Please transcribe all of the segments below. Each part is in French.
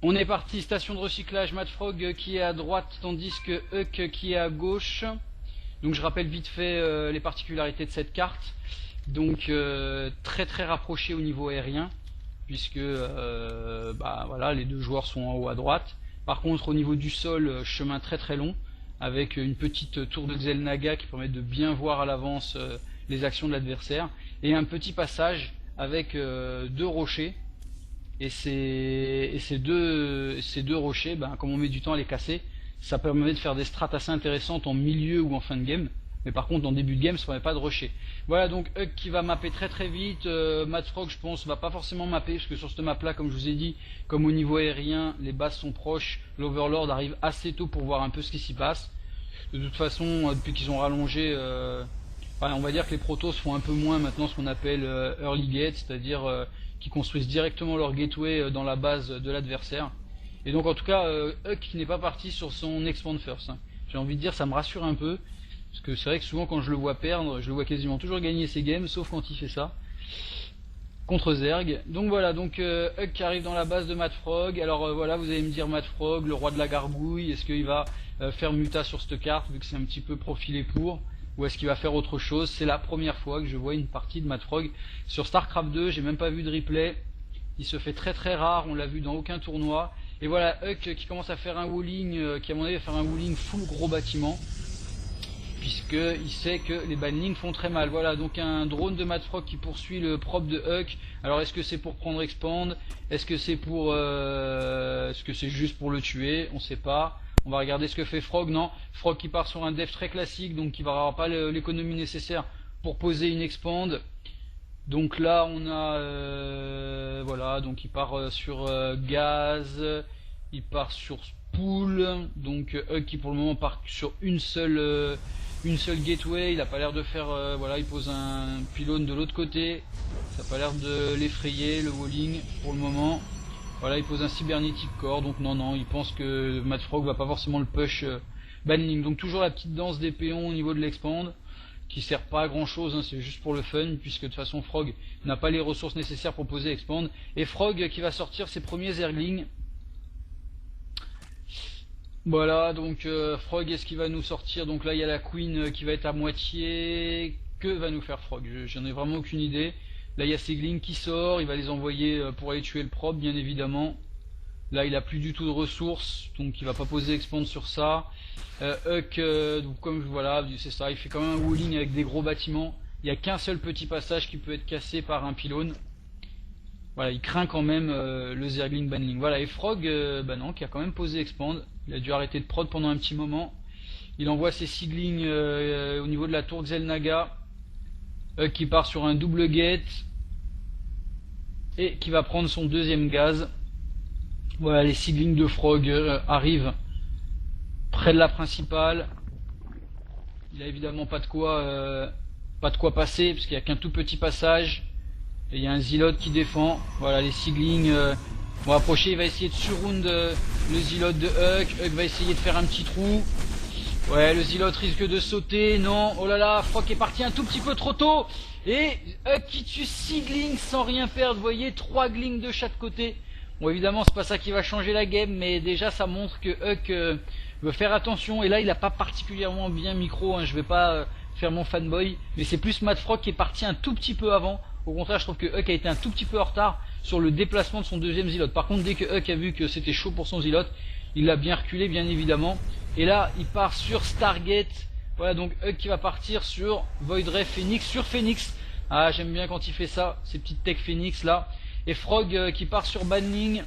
On est parti, station de recyclage, Madfrog qui est à droite, tandis que Huck qui est à gauche. Donc je rappelle vite fait les particularités de cette carte. Donc très très rapproché au niveau aérien, puisque voilà, les deux joueurs sont en haut à droite. Par contre au niveau du sol, chemin très très long, avec une petite tour de Xel'Naga qui permet de bien voir à l'avance les actions de l'adversaire. Et un petit passage avec deux rochers. Et ces deux rochers, comme on met du temps à les casser, ça permet de faire des strats assez intéressantes en milieu ou en fin de game. Mais par contre en début de game ça ne permet pas de rusher. Voilà, donc Huck qui va mapper très très vite. Madfrog je pense va pas forcément mapper, parce que sur cette map là, comme je vous ai dit, comme au niveau aérien les bases sont proches, l'Overlord arrive assez tôt pour voir un peu ce qui s'y passe. De toute façon depuis qu'ils ont rallongé, on va dire que les protos font un peu moins maintenant ce qu'on appelle early gate, c'est-à-dire qui construisent directement leur gateway dans la base de l'adversaire. Et donc en tout cas Huck n'est pas parti sur son expand first, hein. J'ai envie de dire, ça me rassure un peu, parce que c'est vrai que souvent quand je le vois perdre, je le vois quasiment toujours gagner ses games, sauf quand il fait ça contre Zerg. Donc voilà, donc Huck qui arrive dans la base de Madfrog. Alors voilà, vous allez me dire Madfrog, le roi de la gargouille, est-ce qu'il va faire muta sur cette carte vu que c'est un petit peu profilé pour, ou est-ce qu'il va faire autre chose? C'est la première fois que je vois une partie de Madfrog sur StarCraft 2, j'ai même pas vu de replay. Il se fait très très rare, on l'a vu dans aucun tournoi. Et voilà Huck qui commence à faire un walling, qui à mon avis va faire un walling full gros bâtiment, puisqu'il sait que les banlings font très mal. Voilà, donc un drone de Madfrog qui poursuit le prop de Huck. Alors est-ce que c'est pour prendre expand? Est-ce que c'est pour est-ce que c'est juste pour le tuer? On sait pas. On va regarder ce que fait Frog. Non, Frog qui part sur un def très classique, donc il va avoir pas l'économie nécessaire pour poser une expand. Donc là on a voilà, donc il part sur gaz, il part sur spool, donc Huck qui pour le moment part sur une seule gateway. Il a pas l'air de faire voilà, il pose un pylône de l'autre côté, ça a pas l'air de l'effrayer le walling pour le moment. Voilà, il pose un cybernetic core, donc non, il pense que Madfrog va pas forcément le push banning. Donc toujours la petite danse des péons au niveau de l'expand, qui sert pas à grand chose, hein, c'est juste pour le fun, puisque de toute façon Frog n'a pas les ressources nécessaires pour poser expand. Et Frog qui va sortir ses premiers Zerglings. Voilà, donc Frog, est-ce qu'il va nous sortir? Donc là il y a la Queen qui va être à moitié. Que va nous faire Frog? J'en ai vraiment aucune idée. Là il y a Seegling qui sort, il va les envoyer pour aller tuer le prop bien évidemment. Là il a plus du tout de ressources, donc il va pas poser expand sur ça. Huck, donc comme voilà, c'est ça, il fait quand même un walling avec des gros bâtiments. Il n'y a qu'un seul petit passage qui peut être cassé par un pylône. Voilà, il craint quand même le Zergling banning. Voilà, et Frog, non, qui a quand même posé expand. Il a dû arrêter de prod pendant un petit moment. Il envoie ses Seeglings au niveau de la tour Xel'Naga. Qui part sur un double gate et qui va prendre son deuxième gaz. Voilà, les Seeglings de Frog arrivent près de la principale. Il a évidemment pas de quoi passer, parce qu'il n'y a qu'un tout petit passage. Et il y a un Zealot qui défend. Voilà, les Seeglings vont approcher. Il va essayer de surround le Zealot de Huck. Huck va essayer de faire un petit trou. Ouais, le Zealot risque de sauter. Non, oh là là, Frog est parti un tout petit peu trop tôt. Et Huck qui tue 6 glings sans rien perdre. Vous voyez, 3 glings de chaque côté. Bon, évidemment, c'est pas ça qui va changer la game, mais déjà ça montre que Huck veut faire attention. Et là, il a pas particulièrement bien micro, hein. Je vais pas faire mon fanboy, mais c'est plus Madfrog qui est parti un tout petit peu avant. Au contraire, je trouve que Huck a été un tout petit peu en retard sur le déplacement de son deuxième Zealot. Par contre, dès que Huck a vu que c'était chaud pour son Zealot, il l'a bien reculé, bien évidemment. Et là, il part sur Stargate. Voilà, donc Huck qui va partir sur Void Ray Phoenix, sur Phoenix. Ah, j'aime bien quand il fait ça, ces petites tech Phoenix là. Et Frog qui part sur Banling.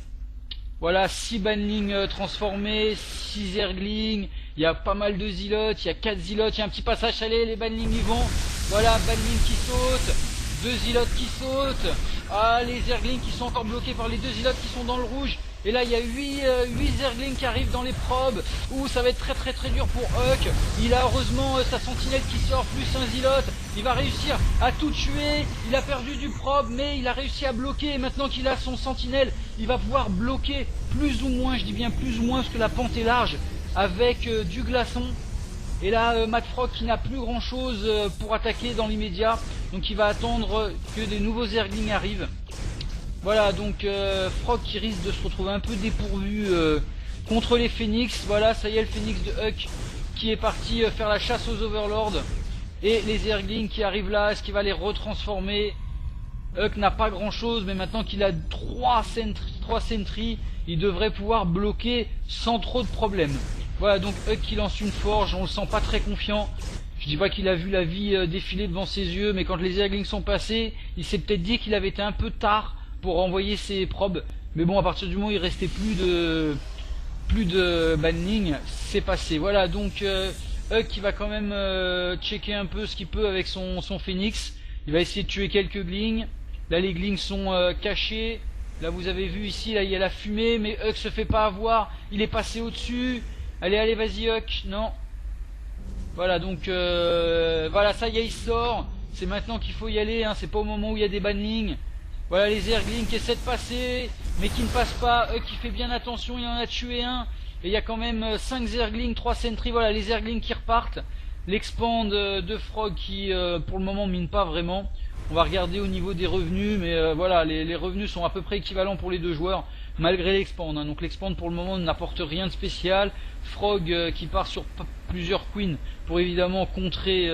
Voilà, 6 Banling transformés, 6 Zerglings. Il y a pas mal de Zealots, il y a 4 Zealots, il y a un petit passage, allez, les Banling y vont. Voilà, Banling qui saute, 2 Zealots qui sautent. Ah, les Zerglings qui sont encore bloqués par les 2 Zealots qui sont dans le rouge. Et là il y a 8 Zerglings qui arrivent dans les probes. Ouh, ça va être très très dur pour Huck. Il a heureusement sa sentinelle qui sort, plus un Zealot. Il va réussir à tout tuer. Il a perdu du probe, mais il a réussi à bloquer. Et maintenant qu'il a son sentinelle, il va pouvoir bloquer plus ou moins, je dis bien plus ou moins, parce que la pente est large, avec du glaçon. Et là Madfrog qui n'a plus grand chose pour attaquer dans l'immédiat. Donc il va attendre que des nouveaux Zerglings arrivent. Voilà, donc Frog qui risque de se retrouver un peu dépourvu contre les Phoenix. Voilà, ça y est, le Phoenix de Huck qui est parti faire la chasse aux Overlords. Et les Zerglings qui arrivent là, est-ce qu'il va les retransformer? Huck n'a pas grand chose, mais maintenant qu'il a 3 sentries, il devrait pouvoir bloquer sans trop de problèmes. Voilà, donc Huck qui lance une forge, on le sent pas très confiant. Je dis pas qu'il a vu la vie défiler devant ses yeux, mais quand les Zerglings sont passés, il s'est peut-être dit qu'il avait été un peu tard pour envoyer ses probes. Mais bon, à partir du moment où il restait plus de banning, c'est passé. Voilà, donc Huck qui va quand même checker un peu ce qu'il peut avec son Phoenix. Il va essayer de tuer quelques glings. Là, les glings sont cachés. Là, vous avez vu ici, là, il y a la fumée, mais Huck se fait pas avoir. Il est passé au-dessus. Allez, allez, vas-y Huck. Non. Voilà, donc voilà, ça y est, il sort. C'est maintenant qu'il faut y aller, hein. C'est pas au moment où il y a des bannings. Voilà, les Zerglings qui essaient de passer, mais qui ne passent pas. Huck qui fait bien attention, il en a tué un. Et il y a quand même 5 Zerglings, 3 sentries. Voilà, les Zerglings qui repartent. L'expand de Frog qui, pour le moment, mine pas vraiment. On va regarder au niveau des revenus, mais voilà, les revenus sont à peu près équivalents pour les deux joueurs, malgré l'expand. Hein. Donc l'expand pour le moment n'apporte rien de spécial. Frog qui part sur plusieurs queens pour évidemment contrer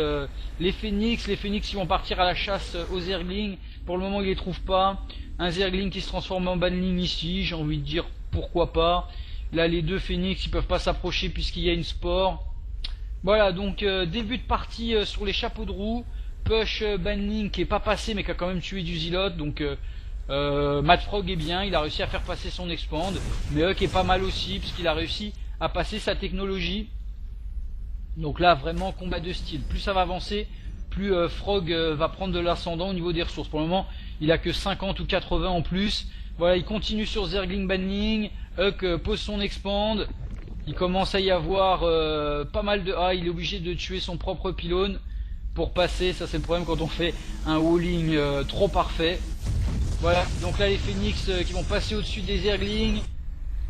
les Phoenix. Les Phoenix qui vont partir à la chasse aux Zerglings. Pour le moment, ils les trouvent pas. Un Zergling qui se transforme en banling ici, j'ai envie de dire pourquoi pas. Là, les deux Phoenix, ils peuvent pas s'approcher puisqu'il y a une spore. Voilà, donc début de partie sur les chapeaux de roue. Push banling qui est pas passé mais qui a quand même tué du Zealot. Donc Mad Frog est bien, il a réussi à faire passer son expand. Mais Huck est pas mal aussi puisqu'il a réussi à passer sa technologie. Donc là, vraiment combat de style. Plus ça va avancer, plus Frog va prendre de l'ascendant au niveau des ressources. Pour le moment, il a que 50 ou 80 en plus. Voilà, il continue sur Zergling banling. Huck pose son expand. Il commence à y avoir pas mal de... Ah, il est obligé de tuer son propre pylône pour passer. Ça, c'est le problème quand on fait un walling trop parfait. Voilà, donc là, les Phoenix qui vont passer au-dessus des Zerglings,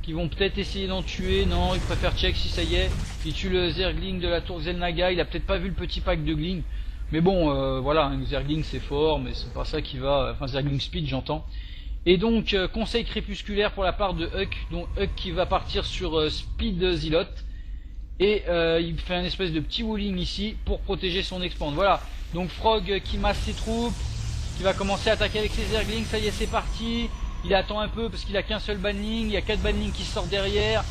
qui vont peut-être essayer d'en tuer. Non, il préfère check si ça y est. Il tue le Zergling de la tour Xel'Naga. Il a peut-être pas vu le petit pack de Gling. Mais bon, voilà, un Zergling c'est fort, mais c'est pas ça qui va... Enfin, Zergling Speed, j'entends. Et donc, conseil crépusculaire pour la part de Huck. Donc, Huck qui va partir sur Speed Zealot. Et il fait un espèce de petit walling ici pour protéger son expand. Voilà, donc Frog qui masse ses troupes, qui va commencer à attaquer avec ses Zerglings. Ça y est, c'est parti. Il attend un peu parce qu'il a qu'un seul banning. Il y a 4 bannings qui sortent derrière.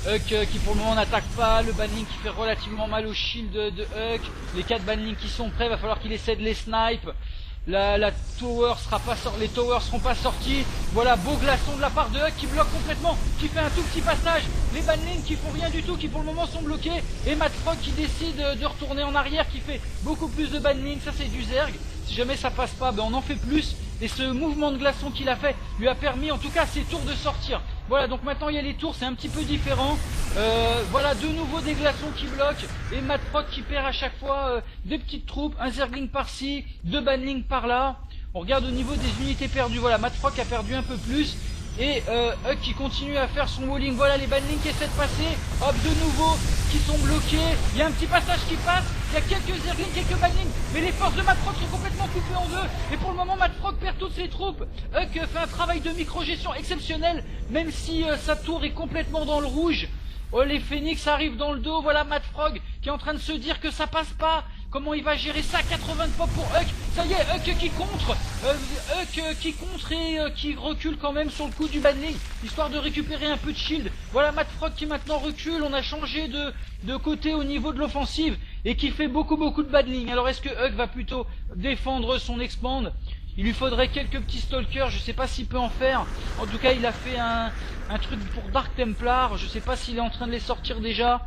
Huck qui pour le moment n'attaque pas. Le banning qui fait relativement mal au shield de Huck. Les 4 bannings qui sont prêts, va falloir qu'il essaie de les snipe. La tower sera pas les towers seront pas sortis. Voilà, beau glaçon de la part de Huck qui bloque complètement, qui fait un tout petit passage. Les banlings qui font rien du tout, qui pour le moment sont bloqués. Et Mad Frog qui décide de retourner en arrière, qui fait beaucoup plus de banlings. Ça c'est du Zerg. Si jamais ça passe pas, ben on en fait plus. Et ce mouvement de glaçon qu'il a fait lui a permis en tout cas à ses tours de sortir. Voilà, donc maintenant il y a les tours, c'est un petit peu différent. Voilà, de nouveau des glaçons qui bloquent. Et Mad Frog qui perd à chaque fois des petites troupes. Un Zergling par-ci, 2 banlings par-là. On regarde au niveau des unités perdues. Voilà, Mad Frog a perdu un peu plus. Et Huck qui continue à faire son walling. Voilà les banlings qui essaient de passer. Hop, de nouveau, qui sont bloqués. Il y a un petit passage qui passe. Il y a quelques Zerglings, quelques banlings. Mais les forces de Mad Frog sont complètement coupées en deux. Et pour le moment, Mad Frog perd toutes ses troupes. Huck fait un travail de micro-gestion exceptionnel. Même si sa tour est complètement dans le rouge. Oh, les Phoenix arrivent dans le dos. Voilà Mad Frog qui est en train de se dire que ça passe pas. Comment il va gérer ça? 80 de pop pour Huck. Ça y est, Huck qui contre. Huck qui contre et qui recule quand même sur le coup du banning, histoire de récupérer un peu de shield. Voilà Mad Frog qui maintenant recule. On a changé de côté au niveau de l'offensive et qui fait beaucoup de banning. Alors est-ce que Huck va plutôt défendre son expand? Il lui faudrait quelques petits stalkers, je sais pas s'il peut en faire. En tout cas, il a fait un truc pour Dark Templar, je sais pas s'il est en train de les sortir déjà.